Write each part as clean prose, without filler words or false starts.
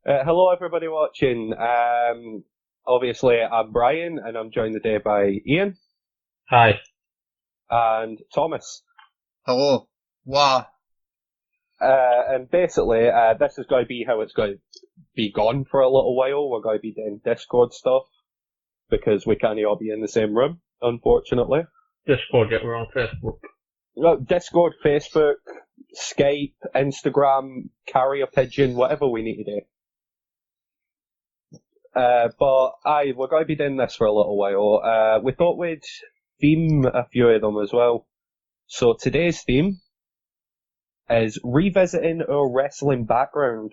Hello, everybody watching. Obviously, I'm Brian, and I'm joined today by Ian Hi. and Thomas. Hello. Wow. And basically, this is going to be how it's going to be gone for a little while. We're going to be doing Discord stuff because we can't all be in the same room, unfortunately. Discord, yeah, we're on Facebook. Discord, Facebook, Skype, Instagram, carrier pigeon, whatever we need to do. We're going to be doing this for a little while. We thought we'd theme a few of them as well. So today's theme is revisiting our wrestling background.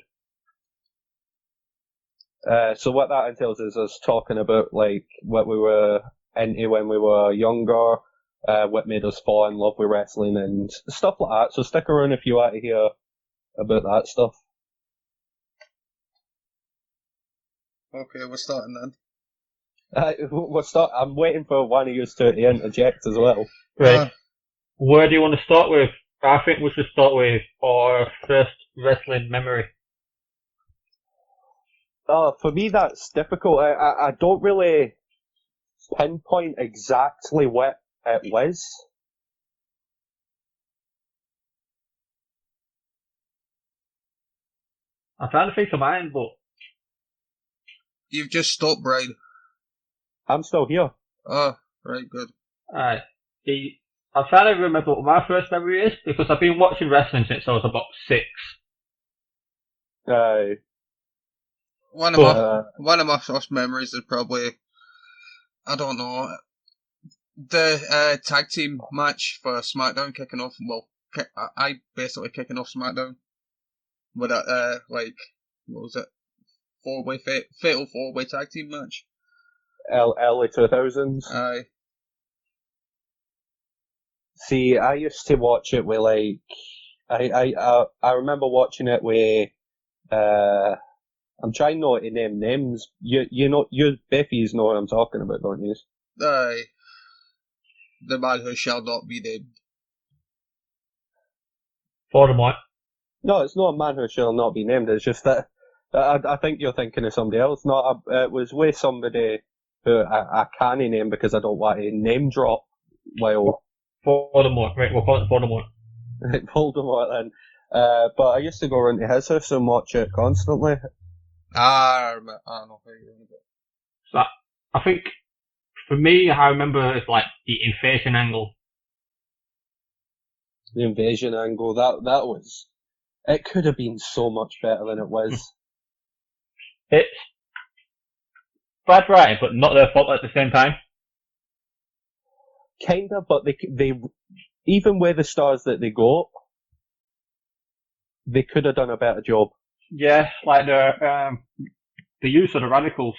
So what that entails is us talking about like what we were into when we were younger, what made us fall in love with wrestling and stuff like that. So stick around if you want to hear about that stuff. Okay, we're starting then. I'm waiting for one of you to interject as well. Right. Uh, Where do you want to start with? I think we should start with our first wrestling memory. For me, that's difficult. I don't really pinpoint exactly what it was. I'm trying to think of mine, but you've just stopped, Brian. I'm still here. Oh, right, good. alright. I'm trying to remember what my first memory is because I've been watching wrestling since I was about 6. Uh, One of But my first memories is probably, I don't know, the tag team match for SmackDown kicking off. Well, I basically kicking off SmackDown with that what was it? Fatal 4-way tag team match. early 2000s. Aye. See, I used to watch it with like, I remember watching it with, I'm trying not to name names. You know, you Biffies know what I'm talking about, don't you? Aye. The man who shall not be named. Voldemort. No, it's not a man who shall not be named. It's just that I think you're thinking of somebody else. It was with somebody who I can't name because I don't want to name drop. Well, Voldemort. Right, we'll call it Voldemort. Voldemort then. But I used to go around to his house and watch it constantly. I don't know how you remember. So I think for me, I remember it's like the invasion angle. The invasion angle, that was, it could have been so much better than it was. It's bad writing, but not their fault at the same time. Kinda, but they even with the stars that they got, they could have done a better job. Yeah, like the use of the radicals.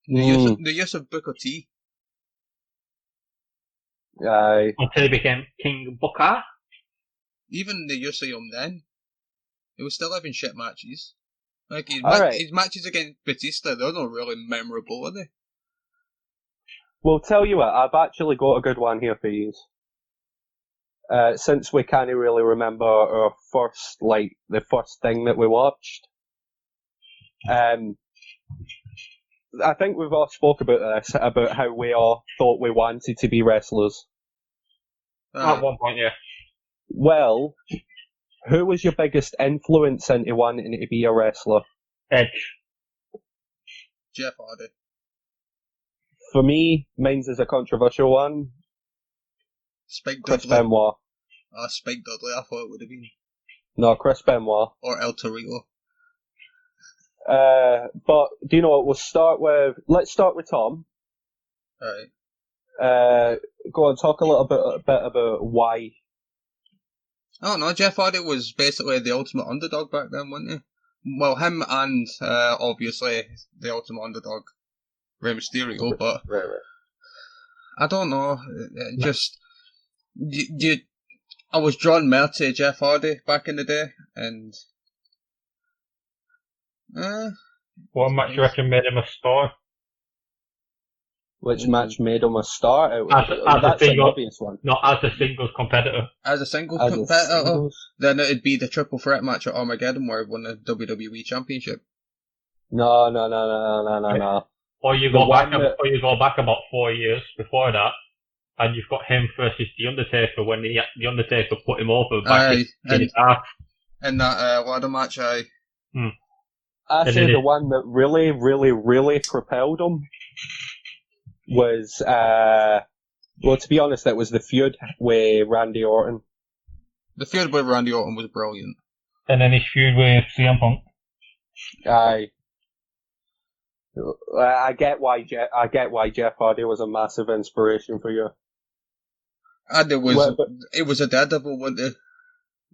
The use of Booker T. Aye. Until he became King Booker. Even the use of him then. He was still having shit matches. Like his matches against Batista, they're not really memorable, are they? Well, tell you what, I've actually got a good one here for you. Since we can't really remember our the first thing that we watched. I think we've all spoke about this, about how we all thought we wanted to be wrestlers. At one point, yeah. Well, who was your biggest influence into wanting to be a wrestler? Edge. Jeff Hardy. For me, mine's is a controversial one. Spike Chris Dudley. Benoit. Spike Dudley, I thought it would have been. No, Chris Benoit. Or El Torito. But do you know what? Let's start with Tom. Alright. Go on, talk a little bit about why. I don't know, Jeff Hardy was basically the ultimate underdog back then, wasn't he? Well, him and, obviously, the ultimate underdog, Rey Mysterio, but Right. I don't know, I was drawn more to Jeff Hardy back in the day, and What match you reckon made him a star? Which match made him a star? As a That's an single, obvious one. not as a singles competitor. As a singles As a competitor, singles? then it'd be the triple threat match at Armageddon where he won the WWE Championship. No. Or you The go back, one that- or you go back about 4 years before that, and you've got him versus the Undertaker when the Undertaker put him over back in his ass. In that ladder match, I And say then the one that really, really, really propelled him was, well, to be honest, it was the feud with Randy Orton. the feud with Randy Orton was brilliant. And then his feud with CM Punk. I get why Jeff Hardy was a massive inspiration for you. And it was a Daredevil, wasn't it?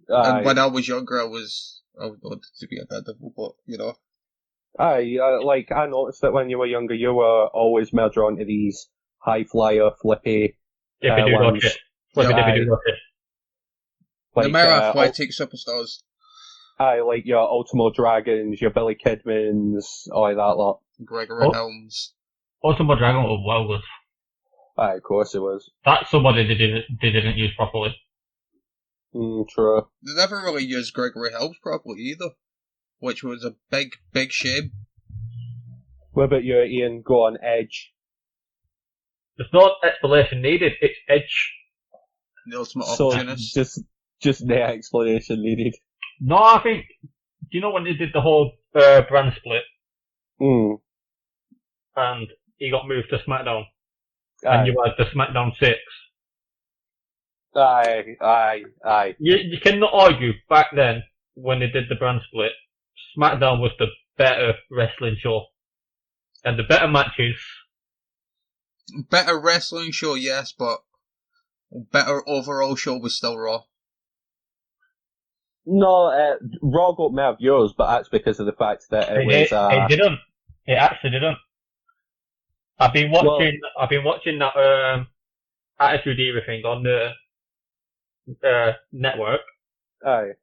And when I was younger, I wanted to be a Daredevil, but you know. I noticed that when you were younger, you were always more drawn to these high flyer, flippy ones. The more athletic superstars. Like your Ultimo Dragons, your Billy Kidmans, all that lot. Gregory Helms. Ultimo Dragon was well good. Of course it was. That's somebody they didn't use properly. True. They never really used Gregory Helms properly either, which was a big, big shame. What about you, Ian? Go on, Edge. There's no explanation needed. It's Edge. The ultimate So opportunist. just the explanation needed. No, I think. Do you know when they did the whole brand split and he got moved to SmackDown, and you had the SmackDown 6? Aye. You cannot argue back then when they did the brand split. SmackDown was the better wrestling show, and the better matches. Better wrestling show, yes, but better overall show was still Raw. No, Raw got more viewers, but that's because of the fact that it was. It didn't. It actually didn't. I've been watching that Attitude Era thing on the network. Aye.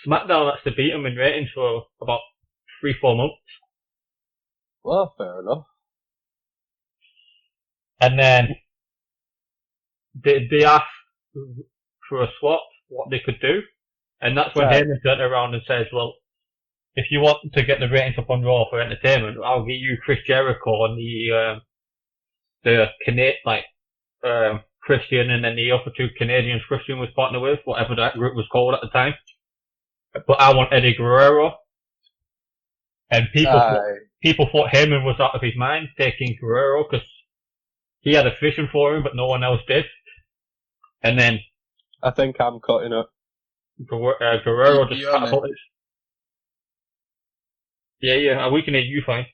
SmackDown actually beat them in ratings for about 3-4 months. Well, fair enough. And then they asked for a swap, what they could do. And that's when Heyman turned around and says, well, if you want to get the ratings up on Raw for entertainment, I'll give you Chris Jericho and Christian, and then the other two Canadians Christian was partnered with, whatever that group was called at the time. But I want Eddie Guerrero. And people thought Heyman was out of his mind taking Guerrero because he had a vision for him, but no one else did. And then I think I'm cutting it. Guerrero just catapulted. Yeah, we can hear you fine.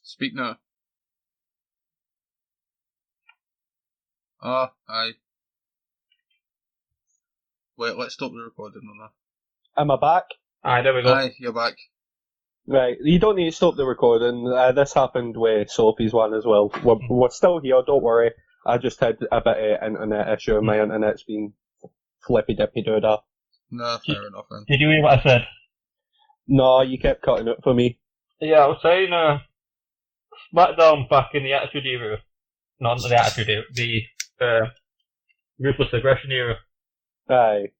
Speak now. Oh, aye. Wait, let's stop the recording on that. Am I back? Aye, there we go. Aye, you're back. Right, you don't need to stop the recording. This happened with Sophie's one as well. We're still here, don't worry. I just had a bit of internet issue. My internet's been flippy-dippy doodah. No, fair enough then. Did you hear what I said? No, you kept cutting it for me. Yeah, I was saying, SmackDown back in the Attitude Era. Not the Attitude Era, the Ruthless Aggression Era. Aye.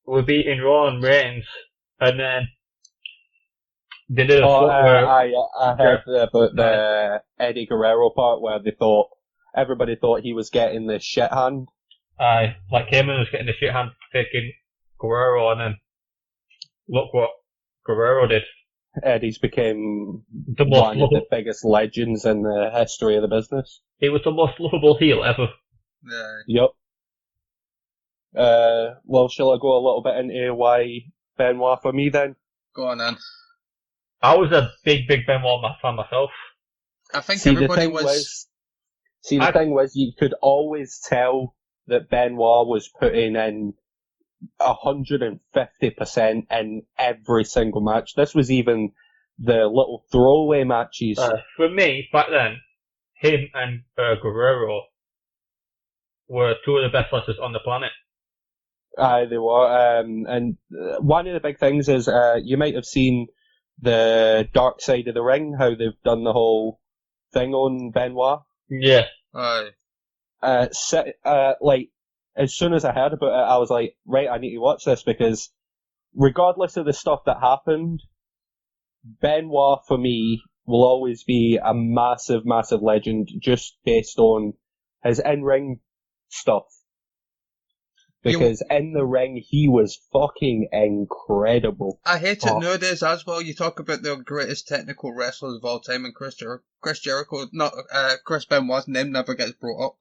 We're beating Raw and ratings, and then they did a I heard about the Eddie Guerrero part where everybody thought he was getting the shit hand. Aye, like Heyman was getting the shit hand taking Guerrero, and then look what Guerrero did. Eddie's became one of the biggest legends in the history of the business. He was the most lovable heel ever. Yeah. Yep. Well, shall I go a little bit into why Benoit for me then? Go on then. I was a big Benoit fan myself. I think everybody was. The thing was, you could always tell that Benoit was putting in 150% in every single match. This was even the little throwaway matches. For me, back then, him and Guerrero were two of the best wrestlers on the planet. They were. And one of the big things is you might have seen the dark side of the ring, how they've done the whole thing on Benoit. Yeah. Aye. Like, as soon as I heard about it, I was like, right, I need to watch this, because regardless of the stuff that happened, Benoit, for me, will always be a massive, massive legend, just based on his in-ring stuff. Because in the ring, he was fucking incredible. I hate it nowadays as well. You talk about the greatest technical wrestlers of all time, and Chris Jericho, Chris Benoit's name never gets brought up,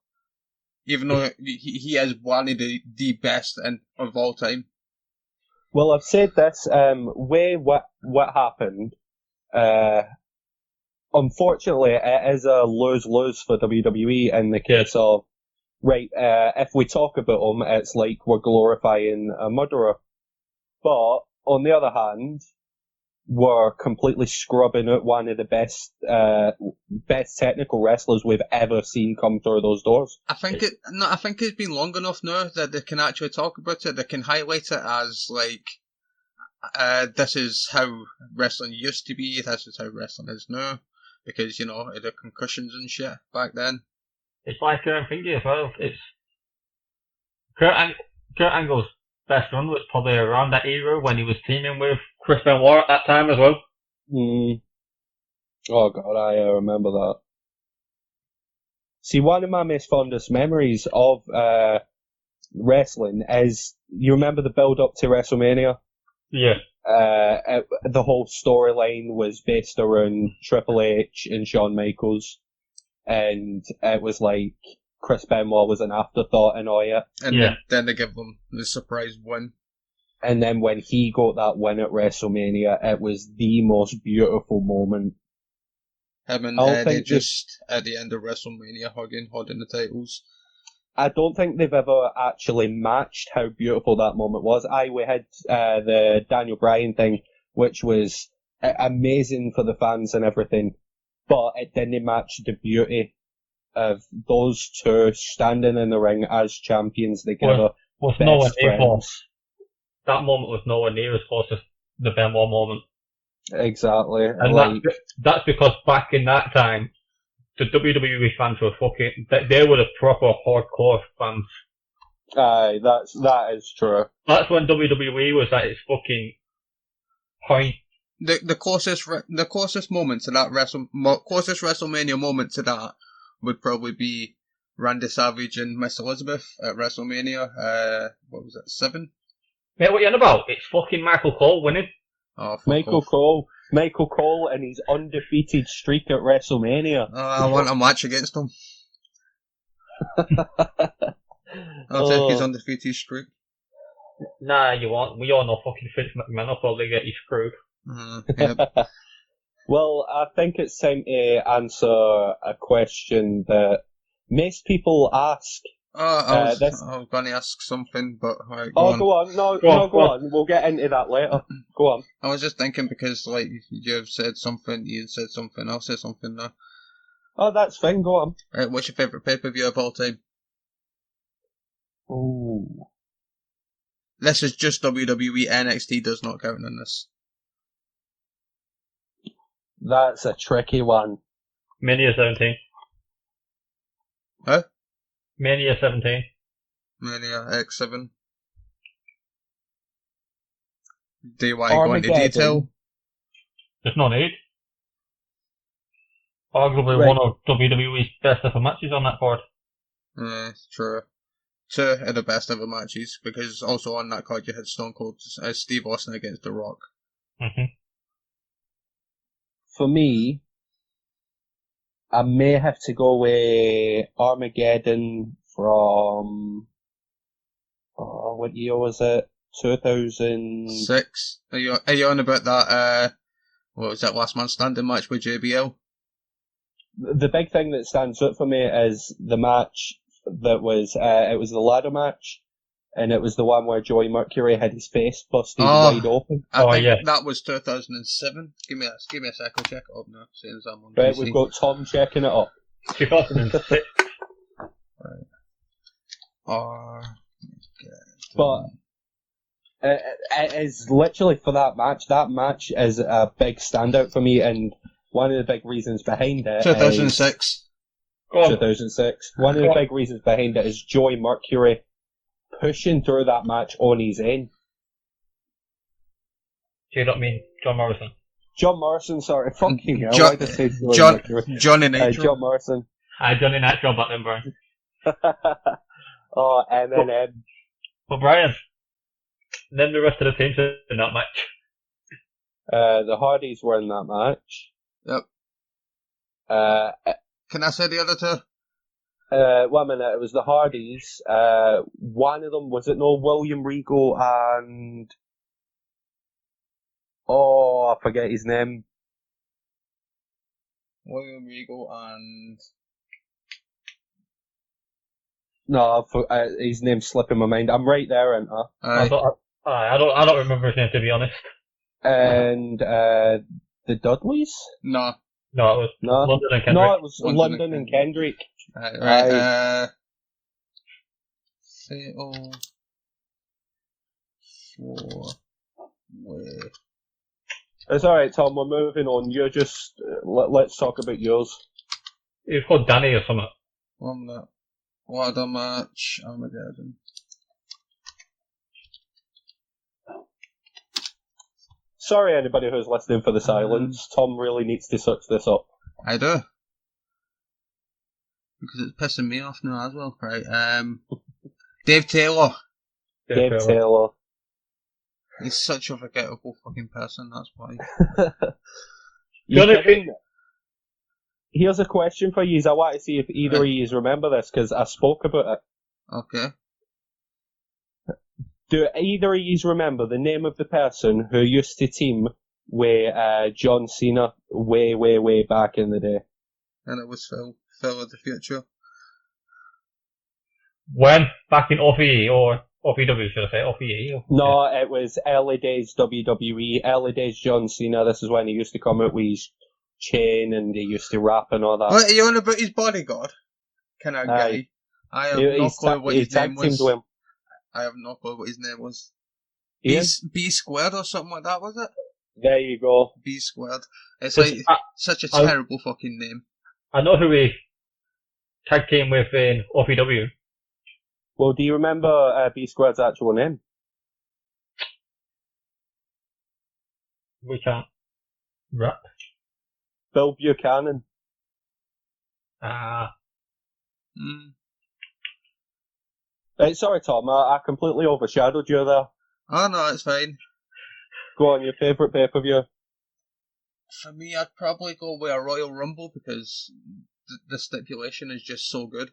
even though he is one of the best of all time. Well, I've said this. What happened? Unfortunately, it is a lose-lose for WWE in the case of, right, if we talk about him, it's like we're glorifying a murderer. But, on the other hand, we're completely scrubbing out one of the best technical wrestlers we've ever seen come through those doors. I think it's been long enough now that they can actually talk about it. They can highlight it as, like, this is how wrestling used to be, this is how wrestling is now. Because, you know, the concussions and shit back then. It's like thingy as well. It's Kurt Angle's best run was probably around that era when he was teaming with Chris Benoit at that time as well. Oh god, I remember that. See, one of my most fondest memories of wrestling is, you remember the build-up to WrestleMania? Yeah. The whole storyline was based around Triple H and Shawn Michaels, and it was like Chris Benoit was an afterthought in all it. And then they give them the surprise win. And then when he got that win at WrestleMania, it was the most beautiful moment. Him and Eddie just at the end of WrestleMania holding the titles. I don't think they've ever actually matched how beautiful that moment was. We had the Daniel Bryan thing, which was amazing for the fans and everything, but it didn't match the beauty of those two standing in the ring as champions together. Was nowhere near close. That moment was nowhere near as close as the Benoit moment. Exactly. And that's because back in that time, the WWE fans were they were the proper hardcore fans. Aye, that is true. That's when WWE was at its fucking point. The closest moment to that closest WrestleMania moment to that would probably be Randy Savage and Miss Elizabeth at WrestleMania. What was it, 7? Mate, what are you on about? It's fucking Michael Cole winning. Oh, Michael Cole and his undefeated streak at WrestleMania. I want a match against him. I'll take his undefeated streak. Nah, you won't. We all know fucking Vince McMahon will probably get you screwed. Yep. Well, I think it's time to answer a question that most people ask. I was going to ask something, but right, go on. No, go on. We'll get into that later. Go on. I was just thinking because, like, you've said something, Ian said something, I'll say something now. Oh, that's fine. Go on. Right, what's your favourite pay-per-view of all time? Ooh. This is just WWE. NXT does not count in this. That's a tricky one. Mania 17. Huh? Mania 17. Mania X7. Do you want to go into detail? There's no need. Arguably one of WWE's best ever matches on that card. True. 2 of the best ever matches, because also on that card you had Stone Cold Steve Austin against The Rock. Mm-hmm. For me, I may have to go with Armageddon from, what year was it? 2006. Are you on about that, what was that Last Man Standing match with JBL? The big thing that stands out for me is the match that was, it was the ladder match, and it was the one where Joey Mercury had his face busted wide open. I think that was 2007. Give me a sec, I'll check it up now. Since I'm on right, PC. we've got Tom checking it up. 2006. Right. But It is literally for that match. That match is a big standout for me, and one of the big reasons behind it 2006. 2006. One of the big reasons behind it is Joey Mercury pushing through that match on his own. Do you not mean John Morrison? John Morrison, sorry, fucking hell. John, Johnny Nitro. John Morrison. Johnny Nitro back then, Brian. Oh, and then But Brian, name the rest of the teams in that match. The Hardys were in that match. Yep. Can I say the other two? 1 minute, it was the Hardys. One of them, was it no William Regal and... Oh, I forget his name. William Regal and... No, his name's slipping my mind. I'm right there, ain't I? I don't remember his name, to be honest. And the Dudleys? No. No, it was London and Kendrick. No, it was London and Kendrick. Right. Fatal 4-way. It's alright, Tom, we're moving on. You're just... let's talk about yours. He was called Danny or something. 1 minute. Ladder match, Armageddon. Sorry, anybody who's listening for the silence. Tom really needs to search this up. I do. Because it's pissing me off now as well. Right, Dave Taylor. Dave Taylor. He's such a forgettable fucking person, that's why. Here's a question for you. I want to see if either of you remember this, because I spoke about it. Okay. Do either of you remember the name of the person who used to team with John Cena way back in the day? And it was Phil of the Future. When? Back in OVE or OVW, should I say? OVE? No, it was early days WWE, early days John Cena. This is when he used to come out with his chain and he used to rap and all that. What, are you on about his bodyguard? Kind of guy? I have no clue what his name was. I have no clue what his name was. B squared or something like that, was it? There you go. B squared. It's like such a terrible fucking name. I know who he tag team with in OVW. Well, do you remember B squared's actual name? We can't rap. Bill Buchanan. Sorry, Tom, I completely overshadowed you there. Oh, no, it's fine. Go on, your favourite pay-per-view? For me, I'd probably go with a Royal Rumble because the stipulation is just so good.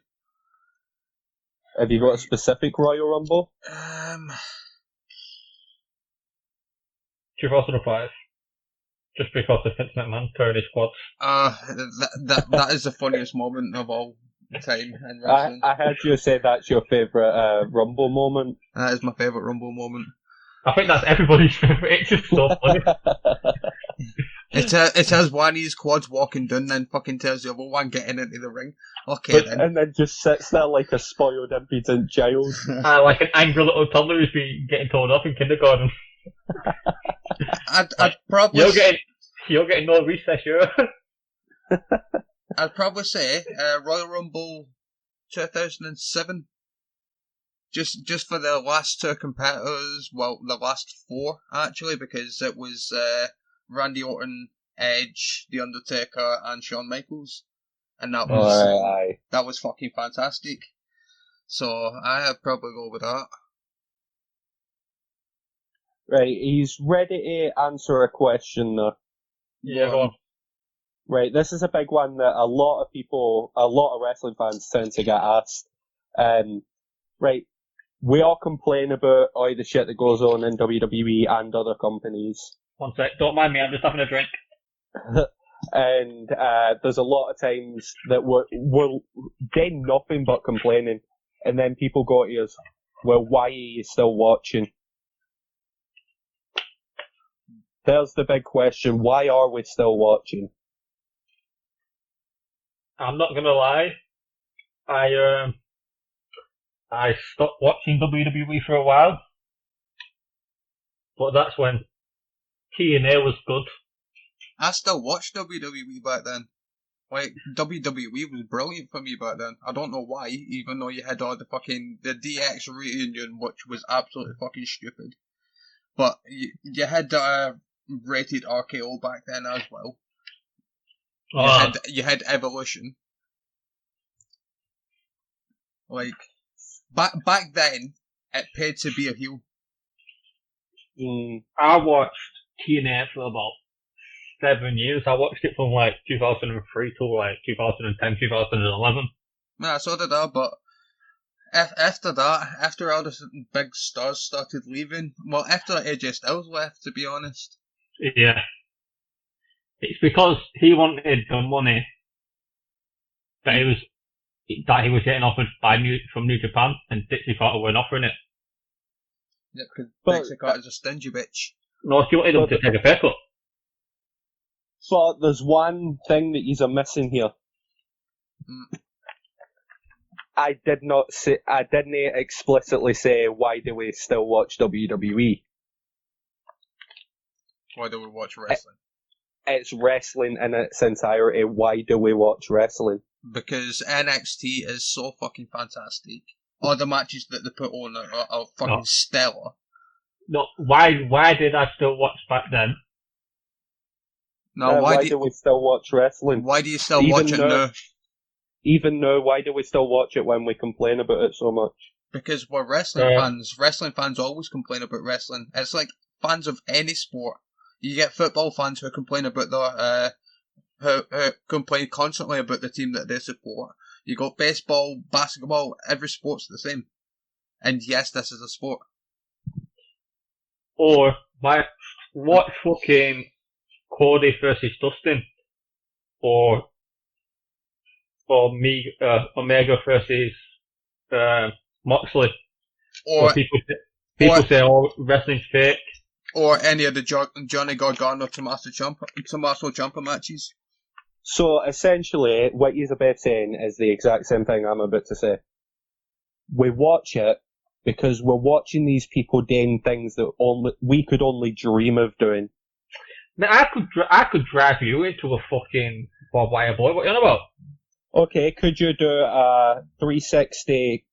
Have you got a specific Royal Rumble? 2005. Just because of Vince McMahon turning his quads. That is the funniest moment of all time in wrestling. I heard you say that's your favourite Rumble moment. That is my favourite Rumble moment. I think that's everybody's favourite. It's just so funny. It has one of his quads walking down, then fucking tells the other one getting into the ring. Okay, then. And then just sits there like a spoiled, impudent child. Like an angry little toddler who's been getting told off in kindergarten. I'd probably... You're getting no recess, here. I'd probably say Royal Rumble 2007. Just for the last two competitors, well, the last four, actually, because it was Randy Orton, Edge, The Undertaker, and Shawn Michaels. And that was fucking fantastic. So I'd probably go with that. Right, he's ready to answer a question now. Yeah, go on. Right, this is a big one that a lot of wrestling fans tend to get asked. Right, we all complain about all the shit that goes on in WWE and other companies. One sec, don't mind me, I'm just having a drink. And there's a lot of times that we're doing nothing but complaining, and then people go to us, well, why are you still watching? There's the big question, why are we still watching? I'm not gonna lie, I stopped watching WWE for a while. but that's when TNA was good. I still watched WWE back then. Like, WWE was brilliant for me back then. I don't know why, even though you had all the DX reunion, which was absolutely fucking stupid. But you had rated RKO back then as well. You had Evolution. Like, back then, it paid to be a heel. I watched TNA for about 7 years. I watched it from like 2003 to like 2010, 2011. Nah, so did I, but after that, after all the big stars started leaving, well, after AJ Styles left, to be honest. Yeah. It's because he wanted the money that he was getting offered from New Japan, and Dixie Carter weren't offering it. Yeah, because Dixie Carter's a stingy bitch. No, she wanted him to take a pay cut. But there's one thing that you're missing here. I didn't explicitly say, why do we still watch WWE? Why do we watch wrestling? It's wrestling in its entirety. Why do we watch wrestling? Because NXT is so fucking fantastic. All the matches that they put on are fucking stellar. No, why did I still watch back then? No, why do we still watch wrestling? Why do you still watch it now? Even now, why do we still watch it when we complain about it so much? Because we're wrestling fans. Wrestling fans always complain about wrestling. It's like fans of any sport. You get football fans who complain about who complain constantly about the team that they support. You got baseball, basketball, every sport's the same. And yes, this is a sport. Or watch fucking Cody versus Dustin, or Omega versus Moxley. Or people say, "Oh, wrestling's fake." Or any of the Johnny Gargano Tommaso Ciampa matches. So essentially, what you're about saying is the exact same thing I'm about to say. We watch it because we're watching these people doing things that we could only dream of doing. Now, I could drive you into a fucking barbed wire boy. What are you on about? Okay, could you do a 360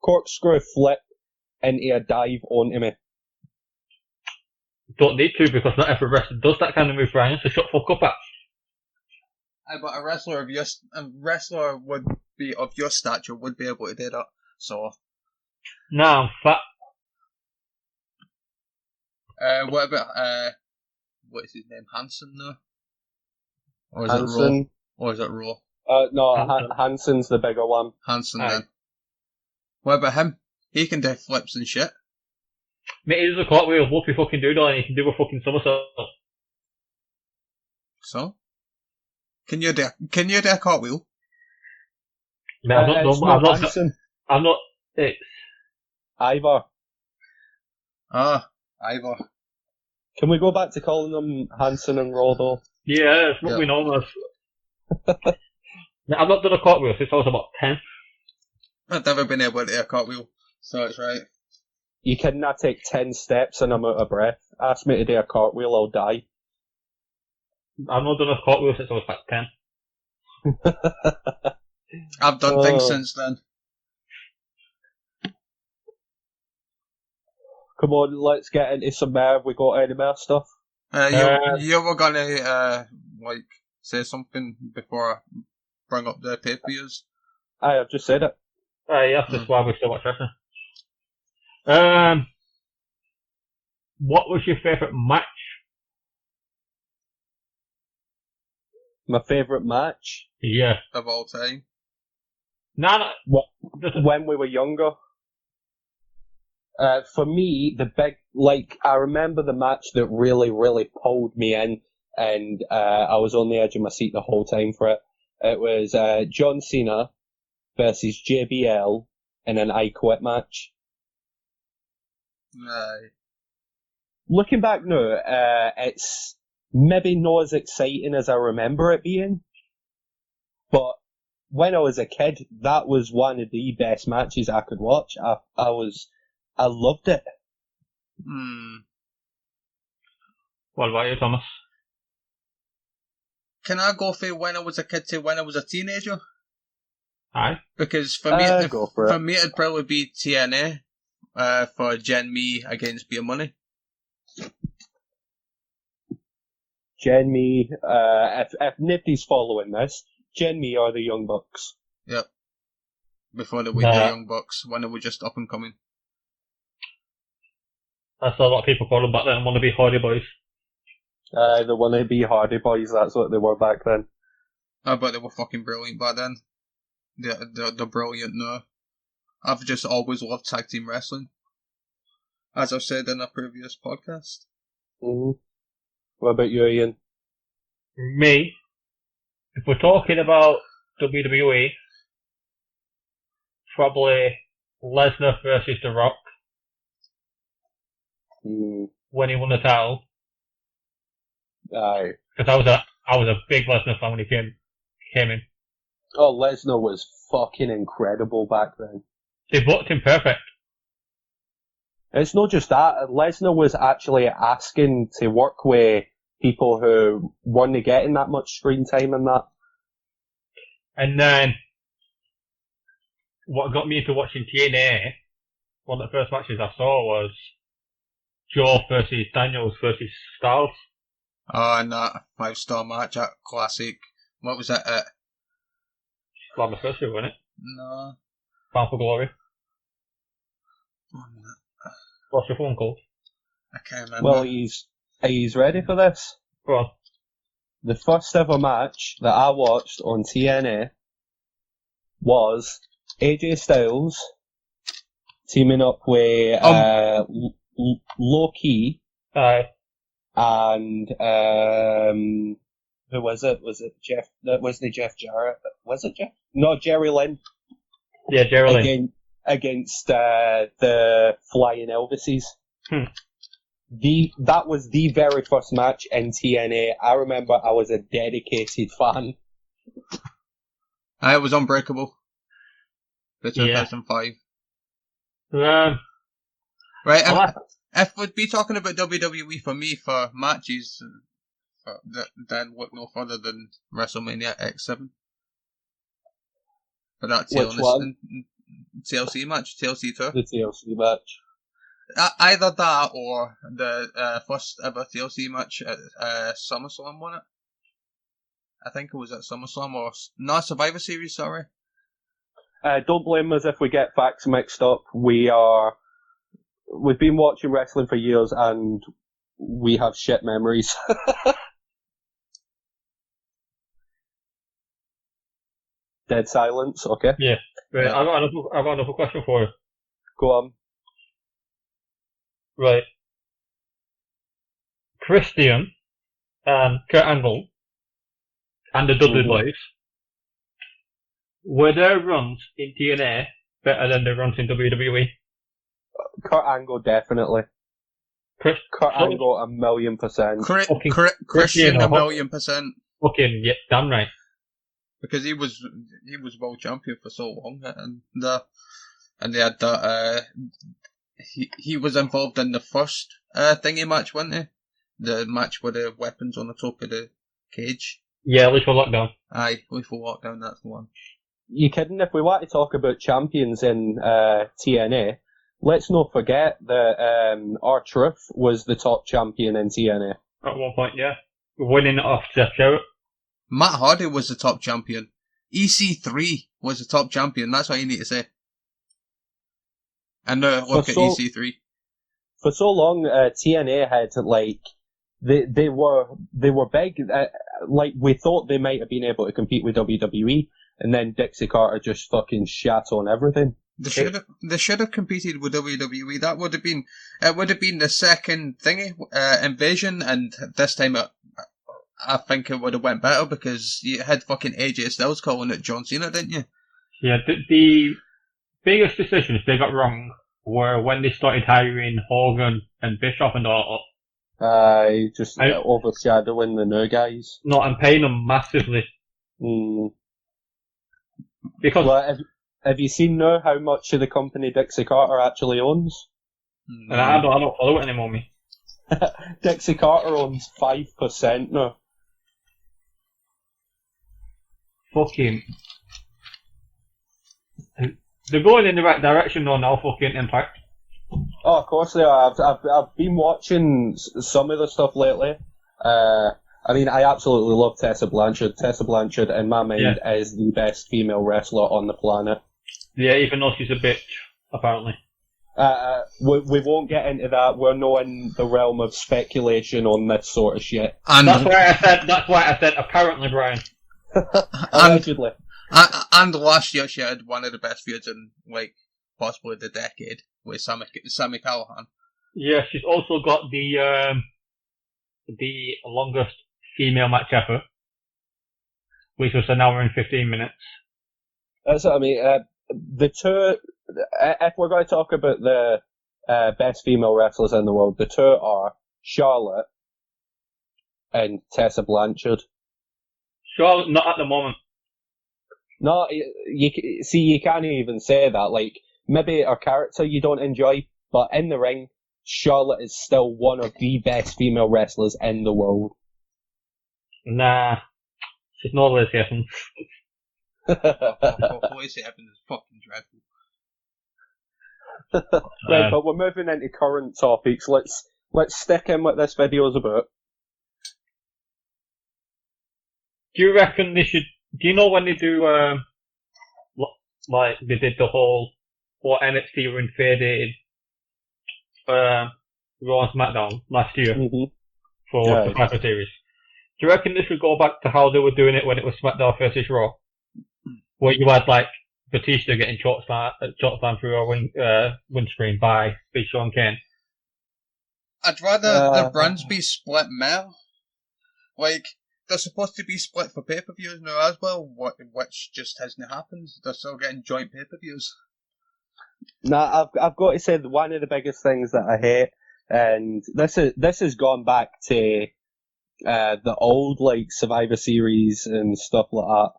corkscrew flip into a dive onto me? Don't need to, because not every wrestler does that kind of move, Brian, so shut the fuck up, But a wrestler of your stature would be able to do that. So. No, fat. What about what is his name? Hansen now? Or is Hansen. it Raw? Or is it Raw? No, Hansen's the bigger one. Hansen then. What about him? He can do flips and shit. Mate, he does a cartwheel. What we fucking do, and he can do a fucking somersault. So? Can you do a cartwheel? Mate, I'm not. It's Ivor. Ivor. Can we go back to calling them Hansen and Raw though? Yeah, it's what we know as. Mate, I've not done a cartwheel since I was about 10. I've never been able to do a cartwheel, so it's right. You cannot take 10 steps and I'm out of breath. Ask me to do a cartwheel, I'll die. I've not done a cartwheel since I was like 10. I've done things since then. Come on, let's get into some have we got any more stuff? You were gonna say something before I bring up the pay-per-views. I've just said it. Yeah, that's why we still watch wrestling. What was your favourite match? My favourite match? Yeah. Of all time? No. When we were younger. For me, I remember the match that really, really pulled me in, and I was on the edge of my seat the whole time for it. It was John Cena versus JBL in an I Quit match. Aye. Looking back now, it's maybe not as exciting as I remember it being, but when I was a kid, that was one of the best matches I could watch. I loved it. What about you, Thomas? Can I go from when I was a kid to when I was a teenager? Aye. Because for me, Go for it. for me, it'd probably be TNA for Gen Me against Beer Money. Gen Me, if nobody's following this, Gen Me are the Young Bucks. Yep. Before they were the Young Bucks, when they were just up and coming. I saw a lot of people call them back then and want to be Hardy Boys. They want to be Hardy Boys, that's what they were back then. I bet they were fucking brilliant back then. They're brilliant now. I've just always loved tag team wrestling. As I've said in a previous podcast. Mm-hmm. What about you, Ian? Me? If we're talking about WWE, probably Lesnar versus The Rock. When he won the title. Aye. Because I was a big Lesnar fan when he came in. Oh, Lesnar was fucking incredible back then. They booked him perfect. It's not just that. Lesnar was actually asking to work with people who weren't getting that much screen time and that. And then, what got me into watching TNA, one of the first matches I saw was Joe versus Daniels versus Styles. Oh, and that 5-star match, that classic. What was that? Slammiversary, wasn't it? No. Bound for Glory. Oh, What's your phone called? I can't remember. Well, he's ready for this. Go on. The first ever match that I watched on TNA was AJ Styles teaming up with Low Key. Aye. And who was it? Was it Jeff? That wasn't Jeff Jarrett. Was it Jeff? No, Jerry Lynn. Yeah, Jerry Lynn. Against the Flying Elvises. That was the very first match in TNA. I remember I was a dedicated fan. It was Unbreakable. The 2005. Yeah. Right, if we'd be talking about WWE for me for matches, then look no further than WrestleMania X7. For that TLC match, TLC 2. The TLC match. Either that or the first ever TLC match at SummerSlam, wasn't it? I think it was at SummerSlam or no, Survivor Series. Sorry. Don't blame us if we get facts mixed up. We've been watching wrestling for years and we have shit memories. Dead silence. Okay. Yeah. Right. Yeah. I've got another question for you. Go on. Right. Christian and Kurt Angle and the Dudley Boys, were their runs in TNA better than their runs in WWE? Kurt Angle, definitely. Kurt Angle, 1,000,000%. Christian, 1,000,000%. Fucking, yeah, damn right. Because he was world champion for so long, and they had that. He was involved in the first thingy match, wasn't he? The match with the weapons on the top of the cage. Yeah, Lethal Lockdown. Aye, Lethal Lockdown, that's the one. You kidding? If we want to talk about champions in TNA, let's not forget that R-Truth was the top champion in TNA. At one point, yeah. Winning it off Jeff Jarrett. Matt Hardy was the top champion. EC3 was the top champion, that's what you need to say. And look at EC3. For so long, TNA had, like, they were big, like, we thought they might have been able to compete with WWE, and then Dixie Carter just fucking shat on everything. They should have competed with WWE. That would have been the second thingy, Invasion, and this time I think it would have went better because you had fucking AJ Styles calling it John Cena, didn't you? Yeah, the biggest decisions they got wrong were when they started hiring Hogan and Bischoff and all. Overshadowing the new guys. No, and paying them massively. Because have you seen now how much of the company Dixie Carter actually owns? And I don't follow it anymore, me. Dixie Carter owns 5% now. Fucking. They're going in the right direction though now, fucking Impact. Oh, of course they are. I've been watching some of the stuff lately. I mean, I absolutely love Tessa Blanchard. Tessa Blanchard, in my mind, is the best female wrestler on the planet. Yeah, even though she's a bitch, apparently. We won't get into that. We're not in the realm of speculation on this sort of shit. And that's why I said apparently, Brian. Allegedly. And last year she had one of the best feuds in, like, possibly the decade with Sami Callihan. Yeah, she's also got the longest female match ever, which was an hour and 15 minutes. That's what I mean. The two, if we're going to talk about the best female wrestlers in the world, the two are Charlotte and Tessa Blanchard. Charlotte, not at the moment. No, you can't even say that. Like, maybe her character you don't enjoy, but in the ring, Charlotte is still one of the best female wrestlers in the world. Nah, she's not Lacey Evans. Lacey Evans is fucking dreadful. Right, but we're moving into current topics. Let's stick in what this video's about. Do you reckon they should? Do you know when they do like they did the whole what NXT were invaded Raw and SmackDown last year for the Survivor Series? Do you reckon they should go back to how they were doing it when it was SmackDown versus Raw, where you had like Batista getting chokeslammed through a windscreen by Big Show and Kane? I'd rather the brands be split now. Like, they're supposed to be split for pay-per-views now as well, which just hasn't happened. They're still getting joint pay-per-views. Nah, I've got to say that one of the biggest things that I hate, and this has gone back to the old like Survivor Series and stuff like that.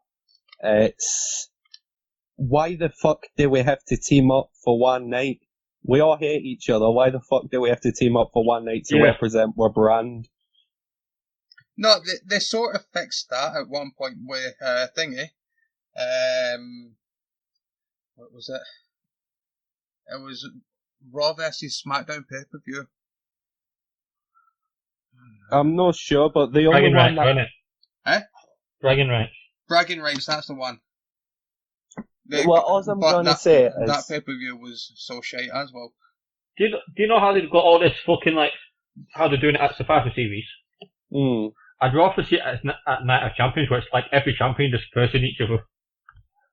It's why the fuck do we have to team up for one night? We all hate each other. Why the fuck do we have to team up for one night to represent our brand? No, they sort of fixed that at one point with Thingy. What was it? It was Raw vs SmackDown pay-per-view. I'm not sure, but the only one that... Eh? Bragging rights. Bragging rights, that's the one. Well, all I'm going to say is... That pay-per-view was so shite as well. Do you know how they've got all this fucking, like, how they're doing it at Survivor Series? I'd rather see it at Night of Champions, where it's like every champion just versing each other.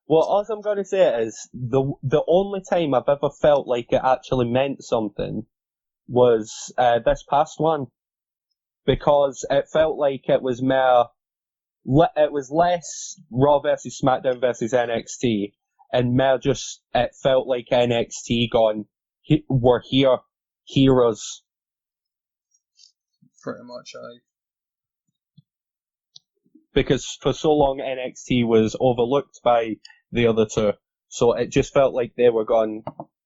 Well, all I'm going to say is the only time I've ever felt like it actually meant something was this past one, because it felt like it was it was less Raw versus SmackDown versus NXT, and more just it felt like NXT gone, we're here, heroes. Pretty much, aye. Because for so long NXT was overlooked by the other two, so it just felt like they were gone,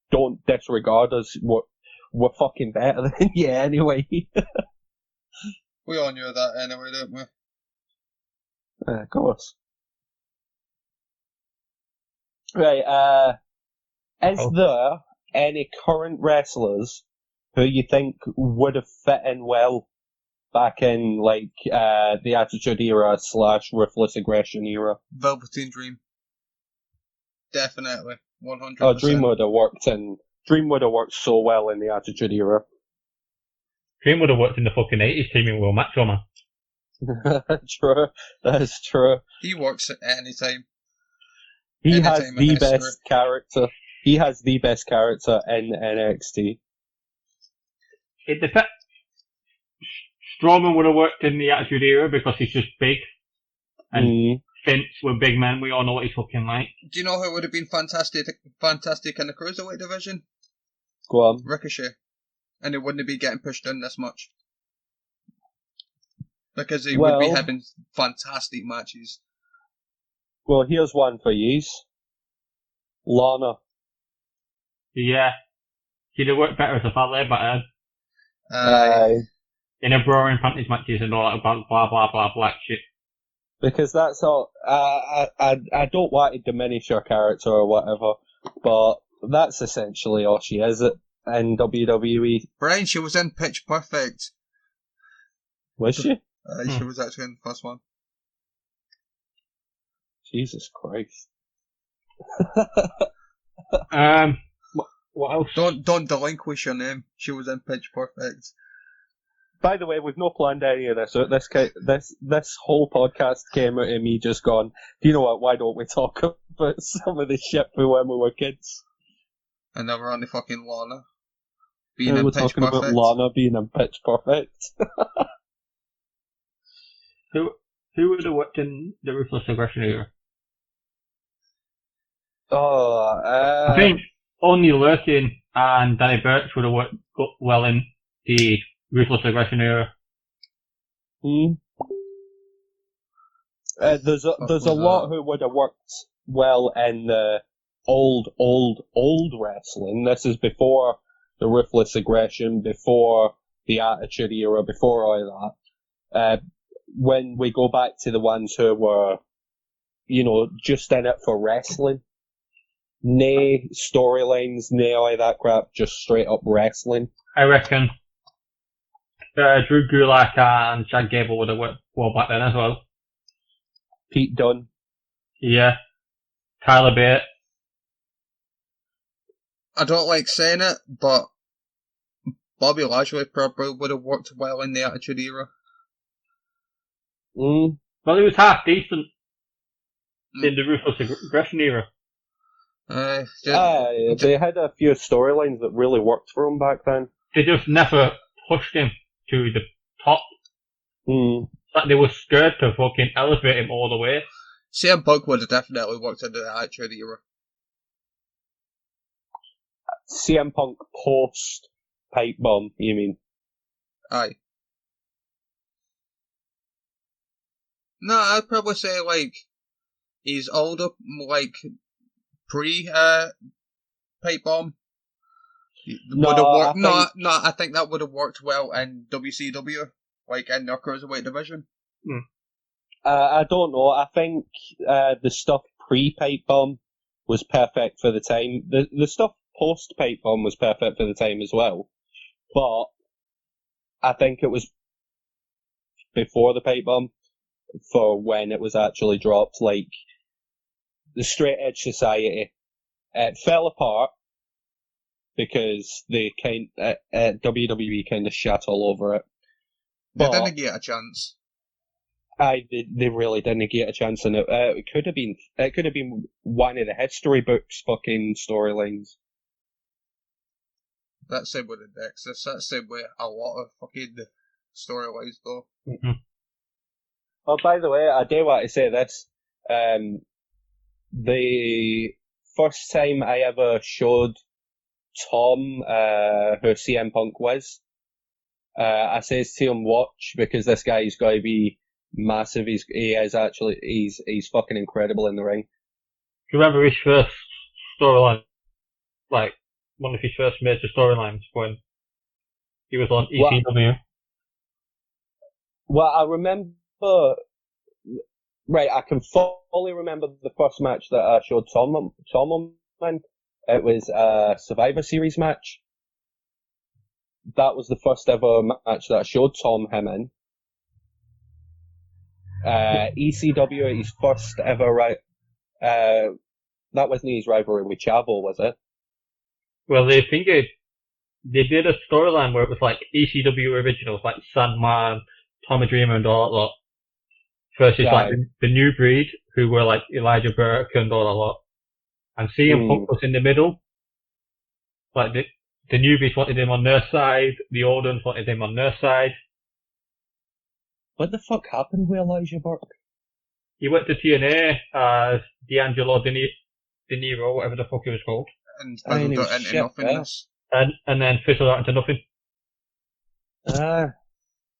don't disregard us, we're fucking better than you anyway. We all knew that anyway, didn't we? Of course. Right, is there any current wrestlers who you think would have fit in well back in, like, the Attitude Era / Ruthless Aggression era? Velveteen Dream. Definitely. 100%. Oh, Dream would have worked so well in the Attitude Era. Dream would have worked in the fucking 80s teaming with Macho Man. True, that is true. He works at any time. He has the best character. He has the best character in NXT. It depends. Strowman would have worked in the Attitude Era because he's just big. And Vince with big men, we all know what he's fucking like. Do you know who would have been fantastic in the Cruiserweight division? Go on. Ricochet. And he wouldn't be getting pushed in this much. Because he would be having fantastic matches. Well, here's one for yous. Lana. Yeah. She'd have worked better as a ballet batter Aye. in a bra and panties matches and all that blah blah blah blah black shit. Because that's all. I don't want to diminish her character or whatever, but that's essentially all she is in WWE. Brian, she was in Pitch Perfect. Was she? She was actually in the first one. Jesus Christ. What else? Don't delinquish your name. She was in Pitch Perfect. By the way, we've not planned any of this. So this whole podcast came out of me just going, do you know what? Why don't we talk about some of the shit we when we were kids? And then we're on the fucking Lana being we're in Pitch talking Perfect. about Lana being in Pitch Perfect. Who would have worked in the Ruthless Aggression era? I think only Lurkin and Danny Burch would have worked well in the Ruthless Aggression era. There's a lot who would have worked well in the old wrestling. This is before the Ruthless Aggression, before the Attitude Era, before all that. When we go back to the ones who were, just in it for wrestling, nay storylines, nay all that crap, just straight up wrestling. I reckon Drew Gulak and Chad Gable would have worked well back then as well. Pete Dunne. Yeah. Tyler Bate. I don't like saying it, but Bobby Lashley probably would have worked well in the Attitude Era. Well, he was half decent in the Ruthless Aggression era. They had a few storylines that really worked for him back then. They just never pushed him to the top. Like they were scared to fucking elevate him all the way. CM Punk would have definitely worked into the Attitude Era. CM Punk post pipe bomb, you mean? Aye. No, I'd probably say he's older, pre pipe bomb. Would have worked. No, I think that would have worked well in WCW, in their cruiserweight division. I don't know. I think the stuff pre pipe bomb was perfect for the time. The stuff post pipe bomb was perfect for the time as well, but I think it was before the pipe bomb for when it was actually dropped. Like the Straight Edge Society, it fell apart because WWE kind of shat all over it. They didn't get a chance. They really didn't get a chance in it. It could have been one of the history books fucking storylines. That's same with the Nexus. That's same with a lot of fucking storylines though. Mm-hmm. Oh, by the way, I do want to say this. The first time I ever showed Tom who CM Punk was, I says to him, watch, because this guy's got to be massive. He's fucking incredible in the ring. Do you remember his first storyline? Like, one of his first major storylines when he was on ECW? Well, I remember... Right, I can fully remember the first match that I showed Tom in. It was a Survivor Series match. That was the first ever match that I showed him in. ECW, his first ever that wasn't his rivalry with Chavo, was it? Well, they did a storyline where it was like ECW originals, like Sandman, Tommy Dreamer and all that lot, versus the new breed, who were like Elijah Burke and all that lot. And CM Punk was in the middle. Like the newbies wanted him on their side, the old ones wanted him on their side. What the fuck happened with Elijah Burke? He went to TNA as D'Angelo De Niro, whatever the fuck he was called. And fizzled out into nothingness. And then fizzled out into nothing.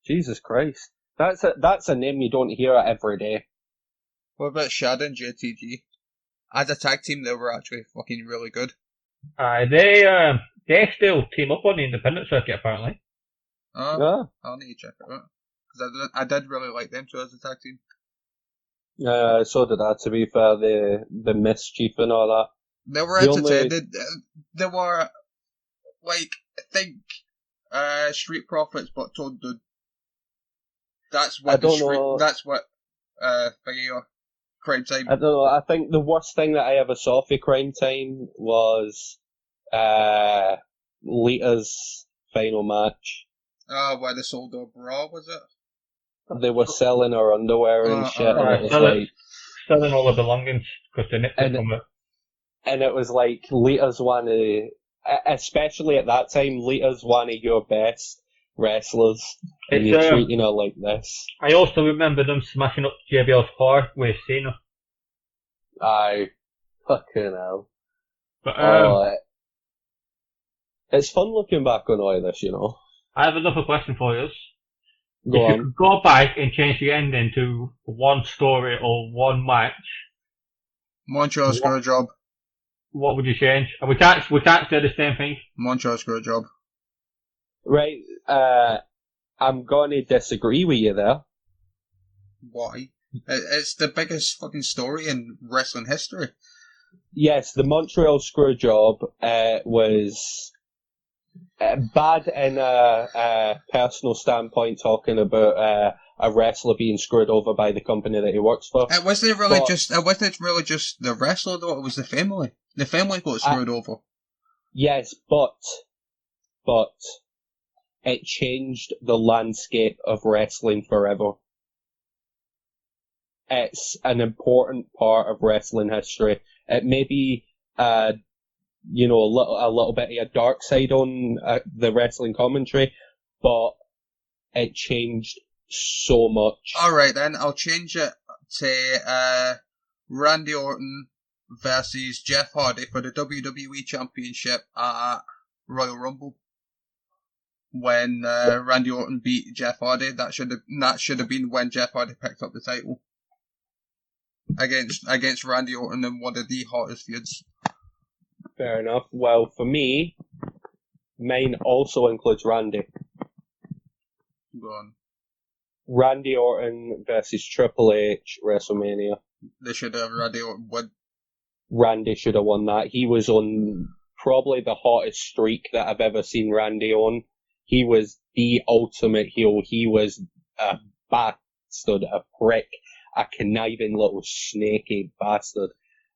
Jesus Christ. That's a name you don't hear every day. What about Shad and JTG? As a tag team, they were actually fucking really good. They they still team up on the independent circuit, apparently. Yeah. I'll need to check it out. Because I did really like them two as a tag team. So did I, to be fair, the mischief and all that. They were The entertaining. They were, like, I think, Street Profits, but told the. That's what Crime Time. I don't know. I think the worst thing that I ever saw for Crime Time was Lita's final match. Where they sold her bra, was it? They were selling her underwear and shit, and it was like selling all the belongings because they nicked it from it. And it was like Lita's one of, especially at that time, Lita's one of your best wrestlers, and you're treating her like this. I also remember them smashing up JBL's car with Cena. Aye, fucking hell. But it's fun looking back on all this, you know. I have another question for you. Go on. You could go back and change the ending to one story or one match. Montreal Screwjob. What would you change? And we can't say the same thing. Montreal Screwjob. Right, I'm gonna disagree with you there. Why? It's the biggest fucking story in wrestling history. Yes, the Montreal Screwjob was bad in a personal standpoint, talking about a wrestler being screwed over by the company that he works for. It wasn't really just the wrestler though, it was the family. The family got screwed over. Yes, but it changed the landscape of wrestling forever. It's an important part of wrestling history. It may be, a little bit of a dark side on the wrestling commentary, but it changed so much. Alright then, I'll change it to Randy Orton versus Jeff Hardy for the WWE Championship at Royal Rumble. When Randy Orton beat Jeff Hardy, that should have been when Jeff Hardy picked up the title against Randy Orton in one of the hottest feuds. Fair enough. Well, for me, mine also includes Randy. Go on. Randy Orton versus Triple H, WrestleMania. They should have Randy Orton win. Randy should have won that. He was on probably the hottest streak that I've ever seen Randy on. He was the ultimate heel. He was a bastard, a prick, a conniving little snaky bastard,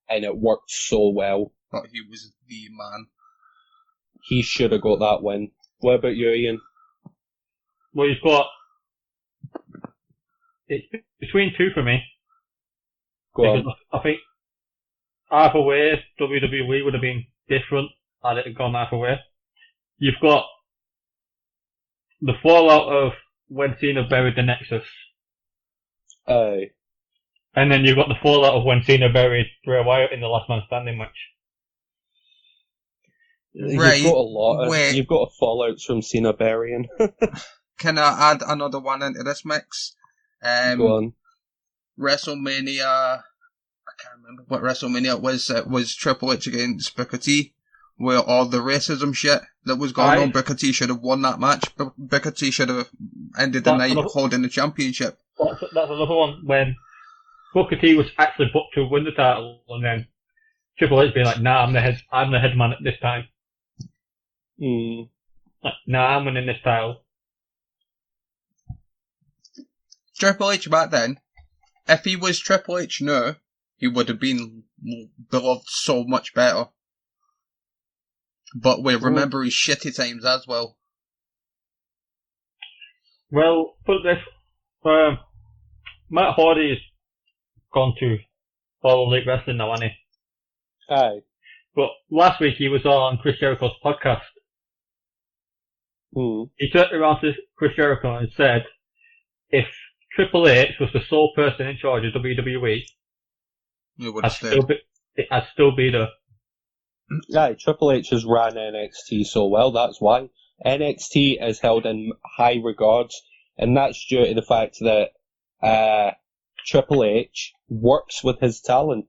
and it worked so well. But he was the man. He should have got that win. What about you, Ian? Well, you've got... It's between two for me. Go on. I think either way, WWE would have been different had it gone either way. You've got the fallout of when Cena buried the Nexus. Aye. And then you've got the fallout of when Cena buried Bray Wyatt in the Last Man Standing match. Right. You've got fallouts from Cena burying. Can I add another one into this mix? Go on. WrestleMania. I can't remember what WrestleMania it was. It was Triple H against Booker T, where all the racism shit that was going on. Booker T should have won that match. Booker T should have ended the night holding the championship. That's another one when Booker T was actually booked to win the title, and then Triple H being like, "Nah, I'm the head man at this time." Like, "Nah, I'm winning this title." Triple H back then, if he was Triple H now, he would have been beloved so much better. But we remember his shitty times as well. Well, put this, Matt Hardy's gone to All Elite Wrestling now, hasn't he? Aye. But last week he was on Chris Jericho's podcast. He turned around to Chris Jericho and said, if Triple H was the sole person in charge of WWE, I'd still be there. Yeah, Triple H has ran NXT so well, that's why. NXT is held in high regards, and that's due to the fact that Triple H works with his talent.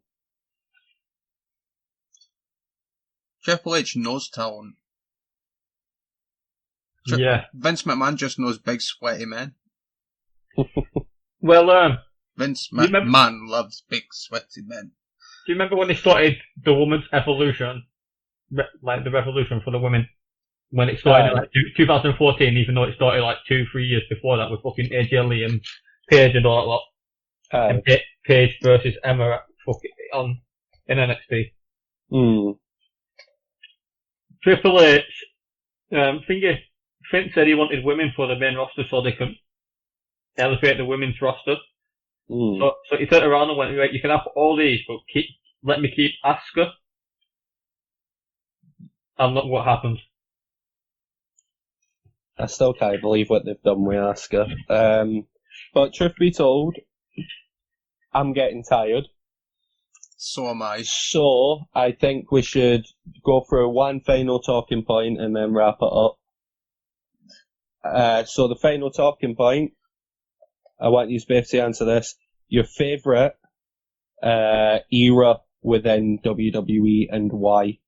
Triple H knows talent. Yeah. Vince McMahon just knows big sweaty men. Well, Vince you remember- McMahon loves big sweaty men. do you remember when they started the women's evolution? Like the revolution for the women? When it started in like 2014, even though it started like 2-3 years before that with fucking AJ Lee and Paige and all that lot. And Paige versus Emma on in NXT. Triple H, Finn said he wanted women for the main roster so they could elevate the women's roster. So he turned around and went, right, you can have all these, but let me keep Asuka. And look what happens. I still can't believe what they've done with Asuka. But truth be told, I'm getting tired. So am I. So I think we should go through one final talking point and then wrap it up. So the final talking point, I want you both to answer this. Your favourite era within WWE and why?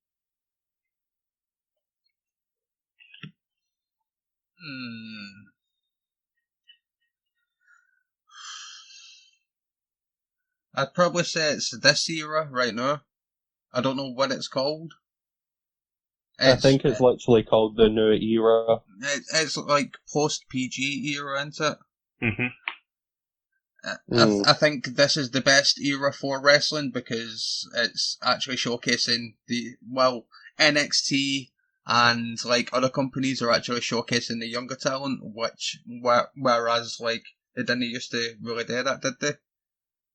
I'd probably say it's this era right now. I don't know what it's called. I think it's literally called the new era. It's like post-PG era, isn't it? Mm-hmm. I think this is the best era for wrestling because it's actually showcasing NXT and like other companies are actually showcasing the younger talent, whereas like they didn't used to really do that, did they?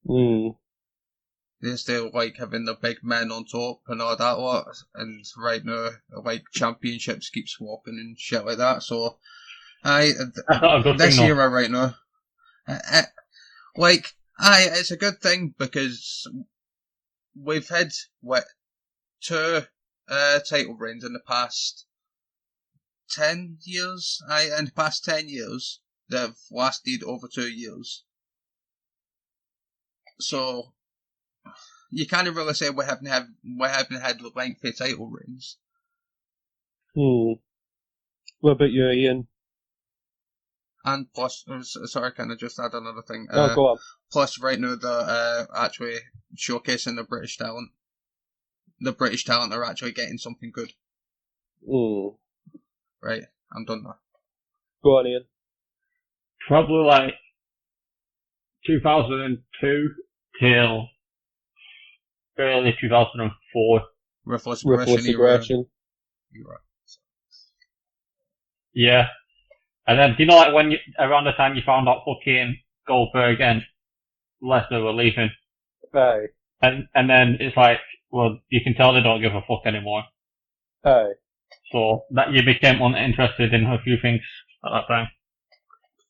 They used to like having the big men on top and all that lot, and right now like championships keep swapping and shit like that. So, this era right now, it's a good thing because we've had two title reigns in the past 10 years. In the past 10 years, they've lasted over 2 years. So you can't really say we haven't had lengthy title reigns. What about you, Ian? And plus, sorry, can I just add another thing? Go on. Plus, right now they're actually showcasing the British talent. The British talent are actually getting something good. Right, I'm done now. Go on, Ian. Probably like 2002 till early 2004. Ruthless Aggression. Yeah. And then, do you know, like when around the time you found out fucking Goldberg and Lesnar were leaving? Aye. And then it's like, well, you can tell they don't give a fuck anymore. Aye. So that you became uninterested in a few things at that time.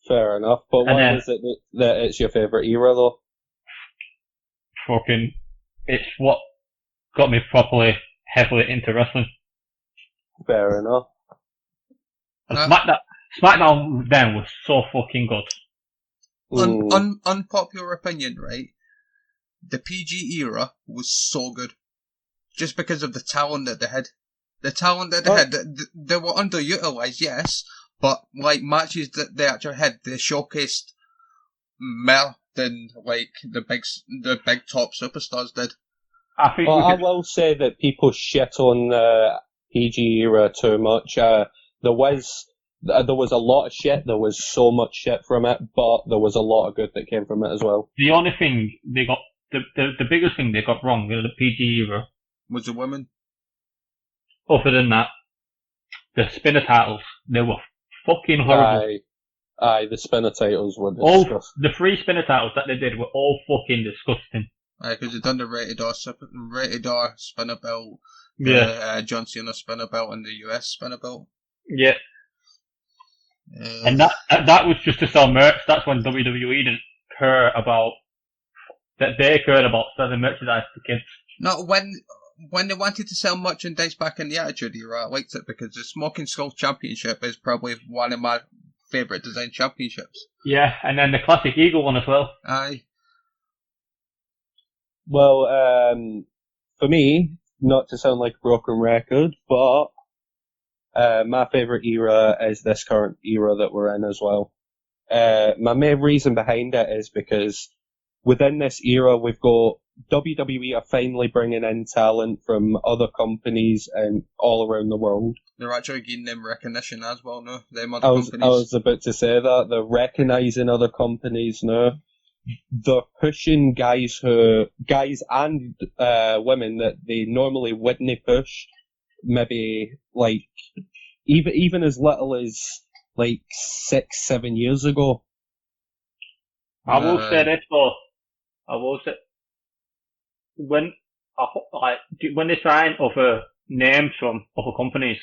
Fair enough. But why is it that it's your favourite era, though? Fucking, it's what got me properly, heavily into wrestling. Fair enough. And SmackDown then was so fucking good. Unpopular opinion, right? The PG era was so good. Just because of the talent that they had. The talent that they had, they were underutilized, yes, but like matches that they actually had, they showcased more than like the big top superstars did. I will say that people shit on the PG era too much. There was a lot of shit. There was so much shit from it, but there was a lot of good that came from it as well. The only thing they got, the biggest thing they got wrong in the PG era was the women. Other than that, the spinner titles, they were fucking horrible. Aye, the spinner titles were disgusting. The 3 spinner titles that they did were all fucking disgusting. Because they've done the Rated R spinner belt, John Cena spinner belt, and the US spinner belt. Yeah. And that was just to sell merch. That's when WWE didn't care about, that they cared about selling merchandise to kids. No, when they wanted to sell merchandise back in the Attitude Era, I liked it because the Smoking Skull Championship is probably one of my favourite design championships. Yeah, and then the Classic Eagle one as well. Aye. Well, for me, not to sound like a broken record, but My favourite era is this current era that we're in as well. My main reason behind it is because within this era, we've got WWE are finally bringing in talent from other companies and all around the world. They're actually getting them recognition as well now. Them I other was companies. about to say that they're recognising other companies now. They're pushing guys and women that they normally wouldn't push. Maybe like even as little as like 6-7 years ago. I will say this though. I will say when when they sign other names from other companies,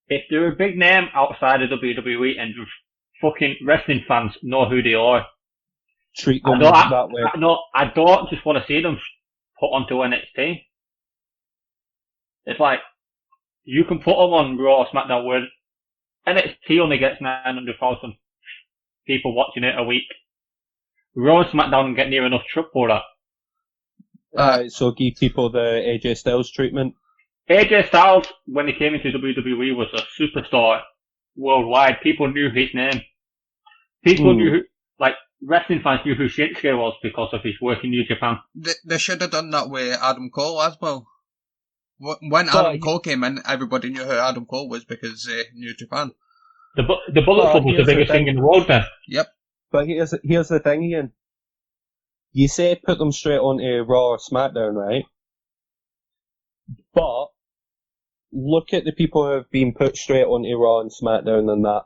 if they're a big name outside of WWE and just fucking wrestling fans know who they are, Treat them that way. I don't just want to see them put onto NXT. It's like you can put them on Raw or SmackDown where NXT only gets 900,000 people watching it a week. Raw and SmackDown get near enough triple that. So give people the AJ Styles treatment. AJ Styles, when he came into WWE, was a superstar worldwide. People knew his name. People knew wrestling fans knew who Shinsuke was because of his work in New Japan. They should have done that with Adam Cole as well. When Adam Cole came in, everybody knew who Adam Cole was because New Japan. The Bullet Club was the biggest thing in the world then. Yep. But here's the thing, Ian. You say put them straight onto Raw or SmackDown, right? But look at the people who have been put straight onto Raw and SmackDown and that.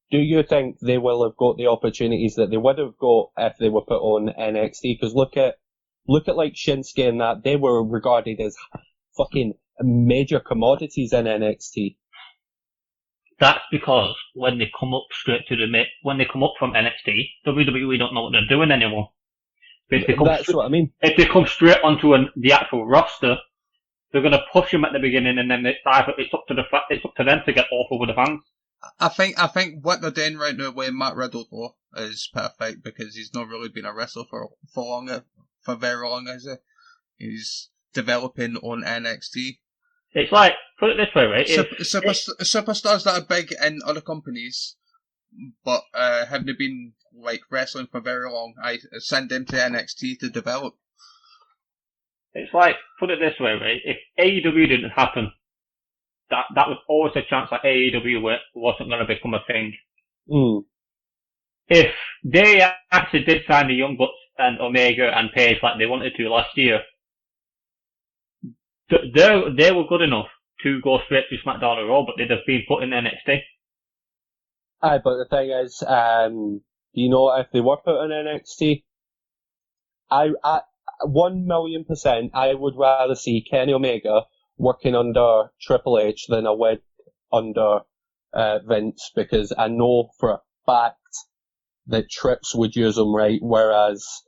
Do you think they will have got the opportunities that they would have got if they were put on NXT? Because look at like Shinsuke and that, they were regarded as fucking major commodities in NXT. That's because when they come up when they come up from NXT, WWE don't know what they're doing anymore. That's what I mean. If they come straight onto the actual roster, they're going to push them at the beginning, and then it's up to them to get awful with the fans. I think what they're doing right now with Matt Riddle though is perfect because he's not really been a wrestler for very long, is he? He's developing on NXT. It's like, put it this way, right? Superstars that are big in other companies, but haven't been like wrestling for very long, I send them to NXT to develop. It's like, put it this way, right? If AEW didn't happen, that was always a chance that AEW wasn't going to become a thing. Mm. If they actually did sign the Young Bucks and Omega and Page like they wanted to last year, they were good enough to go straight to SmackDown or Raw, but they'd have been put in NXT. Aye, but the thing is, you know, if they were put in NXT, I 1,000,000%, I would rather see Kenny Omega working under Triple H than I would under Vince, because I know for a fact that Trips would use him right, whereas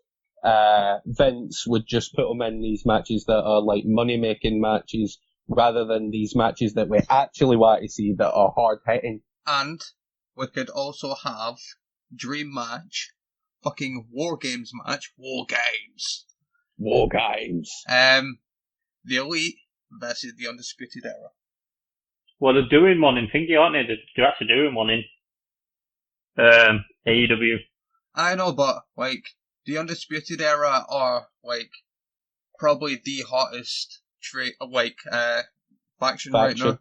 Vince would just put him in these matches that are like money-making matches rather than these matches that we actually want to see that are hard-hitting. And we could also have Dream Match, fucking War Games match, War Games. The Elite versus the Undisputed Era. Well, they're doing one in Thingy, aren't they? They're actually doing one in AEW. I know, but like the Undisputed Era are like probably the hottest faction right now.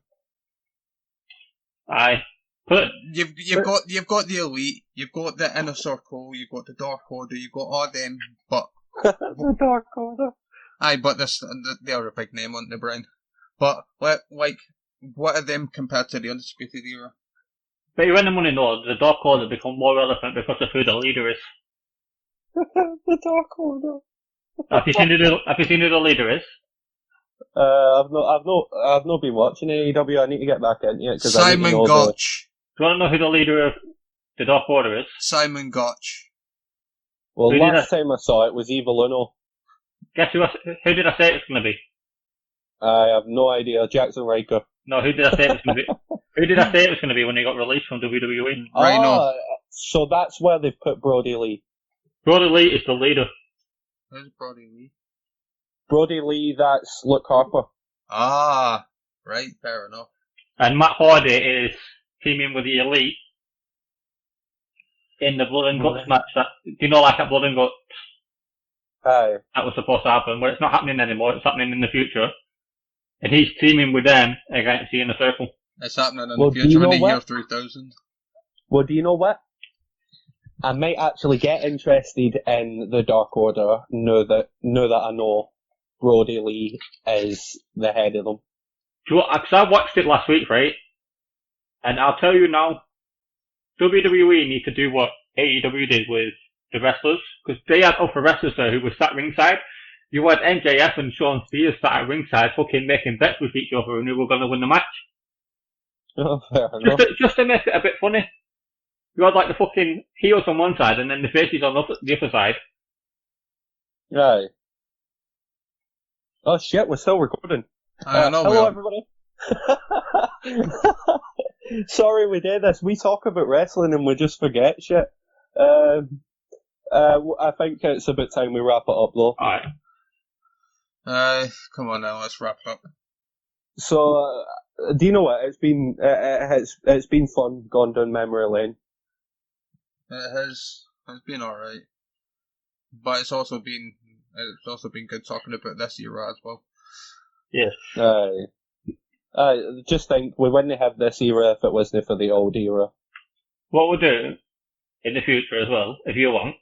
Aye. You've got the Elite, you've got the Inner Circle, you've got the Dark Order, you've got all them, but the Dark Order. Aye, but they are a big name on the brain. But what are them compared to the Undisputed Era? But you want to know, the Dark Order become more relevant because of who the leader is. The Dark Order. Have you seen who the leader is? I've not been watching AEW. I need to get back into it. Simon Gotch. Do you want to know who the leader of the Dark Order is? Simon Gotch. Well, last time I saw it was Evil Uno. Guess who did I say it was going to be? I have no idea. Jackson Riker. No, who did I say it was going to be? Who did I say it was going to be when he got released from WWE? Rhino. So that's where they've put Brody Lee. Brody Lee is the leader. Who's Brody Lee? Brody Lee, that's Luke Harper. Ah, right, fair enough. And Matt Hardy is teaming with the Elite in the Blood and Guts match. Do you know, like at Blood and Guts? Aye. That was supposed to happen, but it's not happening anymore. It's happening in the future. And he's teaming with them against the Inner Circle. It's happening in the future in the year 3000. Well, do you know what? I might actually get interested in the Dark Order now that I know Brody Lee is the head of them. Because I watched it last week, right? And I'll tell you now, WWE need to do what AEW did with the wrestlers, because they had other wrestlers there who were sat ringside. You had MJF and Shawn Spears sat at ringside fucking making bets with each other and who were going to win the match. Oh, fair enough. Just to make it a bit funny. You had like the fucking heels on one side and then the faces on the other side. Right. Oh shit, we're still recording. Hello everybody. Sorry we did this. We talk about wrestling and we just forget shit. I think it's about time we wrap it up though. Alright. Come on now, let's wrap it up. So, do you know what? It's been fun going down memory lane. It's been alright. But it's also been good talking about this era as well. Yes. I just think we wouldn't have this era if it wasn't for the old era. What we'll do in the future as well, if you want,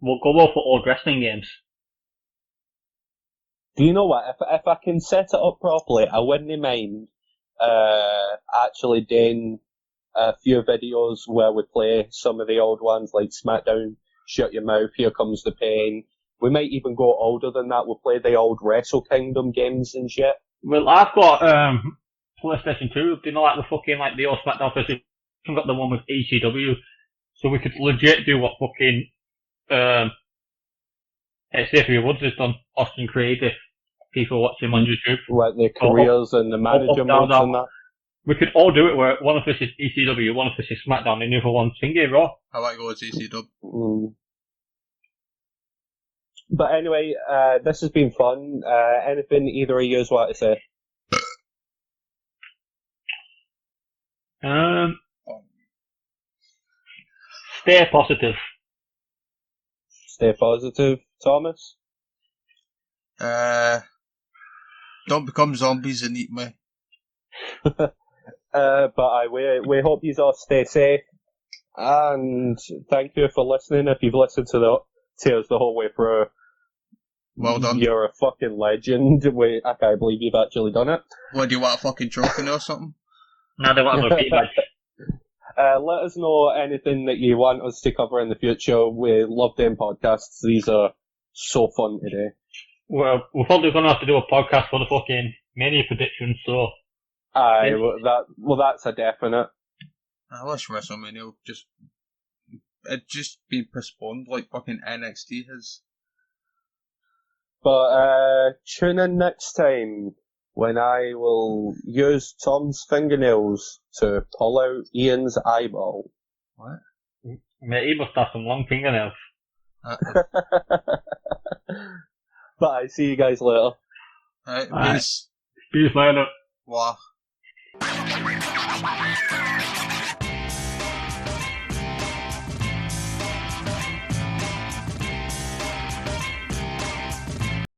we'll go over old wrestling games. Do you know what? If I can set it up properly, I wouldn't mind actually doing a few videos where we play some of the old ones like SmackDown, Shut Your Mouth, Here Comes the Pain. We might even go older than that. We'll play the old Wrestle Kingdom games and shit. Well, I've got PlayStation 2. Do you know like the fucking like the old SmackDown PlayStation? I've got the one with ECW, so we could legit do what fucking Xavier Woods has done, Austin Creative. People watch him on YouTube. Like their careers and the manager modes and that. We could all do it where one of us is ECW, one of us is SmackDown, and the other one's Thingy Raw. I like go as ECW. Mm. But anyway, this has been fun. Anything either of you want to say? Stay positive. Stay positive, Thomas? Don't become zombies and eat me. But we hope you all stay safe. And thank you for listening. If you've listened to us the whole way through, well done. You're a fucking legend. I can't believe you've actually done it. What, do you want a fucking trophy or something? No, they want a repeat match. Let us know anything that you want us to cover in the future. We love doing podcasts. These are so fun to do. Well, we're probably going to have to do a podcast for the fucking Mania predictions, so... Aye, that's a definite. I wish WrestleMania it'd just been postponed like fucking NXT has. But tune in next time when I will use Tom's fingernails to pull out Ian's eyeball. What? Mate, he must have some long fingernails. But I see you guys later. Alright, peace. Peace, later. Wow.